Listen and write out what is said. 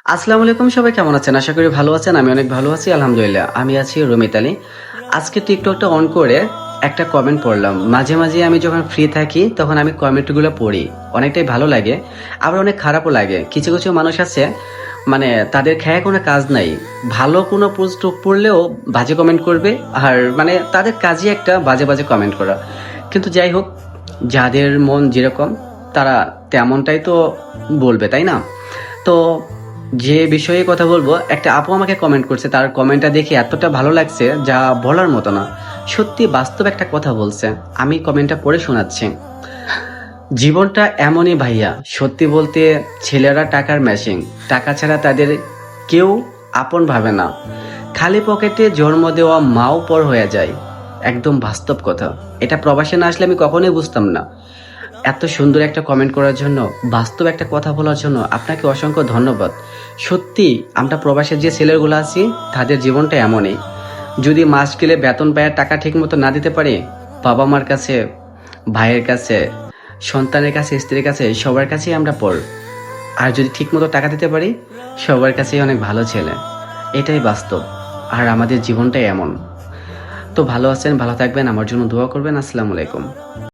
আসসালামু আলাইকুম, সবাই কেমন আছেন? আশা করি ভালো আছেন। আমি অনেক ভালো আছি, আলহামদুলিল্লাহ। আমি আছি রমিত আলী। আজকে টিকটকটা অন করে একটা কমেন্ট পড়লাম। মাঝে মাঝে আমি যখন ফ্রি থাকি তখন আমি কমেন্টগুলো পড়ি। অনেকটাই ভালো লাগে, আবার অনেক খারাপও লাগে। কিছু কিছু মানুষ আছে, মানে তাদের খেয়ে কোনো কাজ নাই, ভালো কোনো পোস্ট পড়লেও বাজে কমেন্ট করবে। আর মানে তাদের কাজই একটা বাজে বাজে কমেন্ট করা। কিন্তু যাই হোক, যাদের মন যেরকম তারা তেমনটাই তো বলবে, তাই না? তো যে বিষয়ে কথা বলবো, একটা আপু আমাকে কমেন্ট করছে। তার কমেন্টটা দেখে এতটা ভালো লাগছে যা বলার মতো না। সত্যি বাস্তব একটা কথা বলছে। আমি কমেন্টটা পড়ে শোনাচ্ছি। জীবনটা এমনই ভাইয়া, সত্যি বলতে ছেলেরা টাকার মেশিন। টাকা ছাড়া তাদের কেউ আপন ভাবে না। খালি পকেটে জন্ম দেওয়া মাও পর হয়ে যায়। একদম বাস্তব কথা। এটা প্রবাসে না আসলে আমি কখনোই বুঝতাম না। এত সুন্দর একটা কমেন্ট করার জন্য, বাস্তব একটা কথা বলার জন্য আপনাকে অসংখ্য ধন্যবাদ। সত্যি আমরা প্রবাসের যে ছেলেগুলো আছি তাদের জীবনটা এমনই। যদি মাস গেলে বেতন পাওয়ার টাকা ঠিক মতো না দিতে পারি, বাবা মার কাছে, ভাইয়ের কাছে, সন্তানের কাছে, স্ত্রীর কাছে, সবার কাছেই আমরা পর। আর যদি ঠিক মতো টাকা দিতে পারি, সবার কাছেই অনেক ভালো ছেলে। এটাই বাস্তব। আর আমাদের জীবনটাই এমন। তো ভালো আছেন, ভালো থাকবেন, আমার জন্য দোয়া করবেন। আসসালামু আলাইকুম।